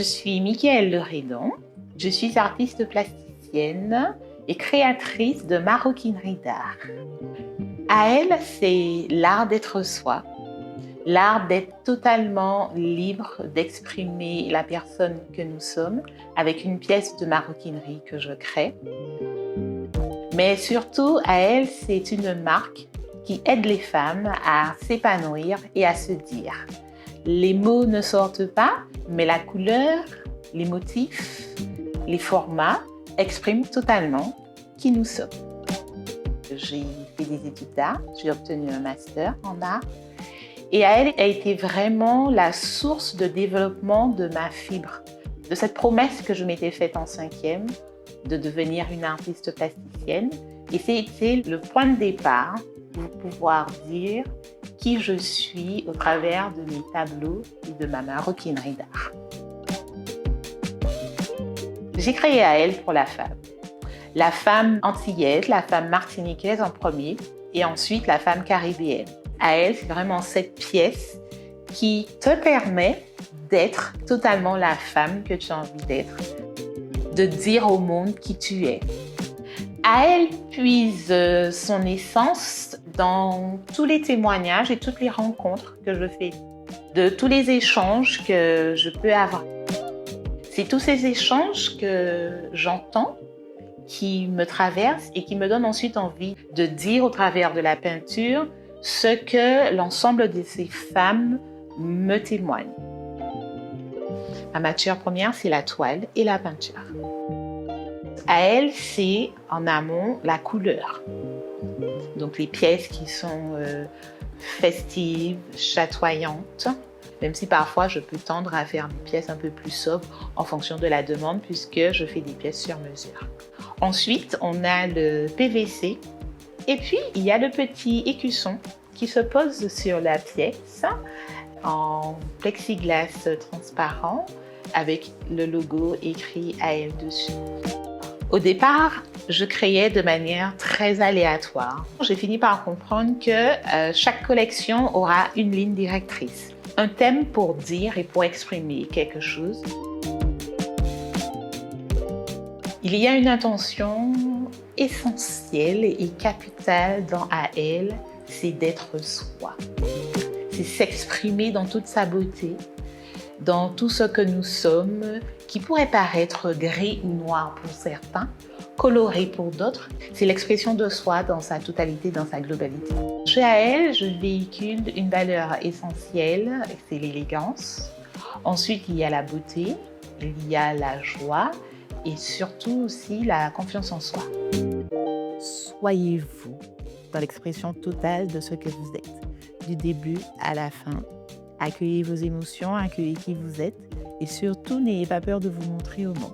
suis Michaëlle Leredon, je suis artiste plasticienne et créatrice de maroquinerie d'art. AEL, c'est l'art d'être soi, l'art d'être totalement libre d'exprimer la personne que nous sommes avec une pièce de maroquinerie que je crée. Mais surtout, AEL, c'est une marque qui aide les femmes à s'épanouir et à se dire. Les mots ne sortent pas, mais la couleur, les motifs, les formats expriment totalement qui nous sommes. J'ai fait des études d'art, j'ai obtenu un master en art et AEL a été vraiment la source de développement de ma fibre, de cette promesse que je m'étais faite en 5e, de devenir une artiste plasticienne. Et c'était le point de départ pour pouvoir dire qui je suis au travers de mes tableaux et de ma maroquinerie d'art. J'ai créé AEL pour la femme antillaise, la femme martiniquaise en premier, et ensuite la femme caribéenne. AEL, c'est vraiment cette pièce qui te permet d'être totalement la femme que tu as envie d'être, de dire au monde qui tu es. AEL puise son essence dans tous les témoignages et toutes les rencontres que je fais, de tous les échanges que je peux avoir. C'est tous ces échanges que j'entends, qui me traversent et qui me donnent ensuite envie de dire au travers de la peinture ce que l'ensemble de ces femmes me témoignent. Ma matière première, c'est la toile et la peinture. AEL, c'est en amont la couleur. Donc les pièces qui sont festives, chatoyantes, même si parfois je peux tendre à faire des pièces un peu plus sobres en fonction de la demande puisque je fais des pièces sur mesure. Ensuite, on a le PVC et puis il y a le petit écusson qui se pose sur la pièce en plexiglas transparent avec le logo écrit AEL dessus. Au départ, je créais de manière très aléatoire. J'ai fini par comprendre que chaque collection aura une ligne directrice, un thème pour dire et pour exprimer quelque chose. Il y a une intention essentielle et capitale dans AEL, c'est d'être soi. C'est s'exprimer dans toute sa beauté, dans tout ce que nous sommes, qui pourrait paraître gris ou noir pour certains, coloré pour d'autres. C'est l'expression de soi dans sa totalité, dans sa globalité. Chez AEL, je véhicule une valeur essentielle, c'est l'élégance. Ensuite, il y a la beauté, il y a la joie et surtout aussi la confiance en soi. Soyez-vous dans l'expression totale de ce que vous êtes, du début à la fin. Accueillez vos émotions, accueillez qui vous êtes et surtout n'ayez pas peur de vous montrer au monde.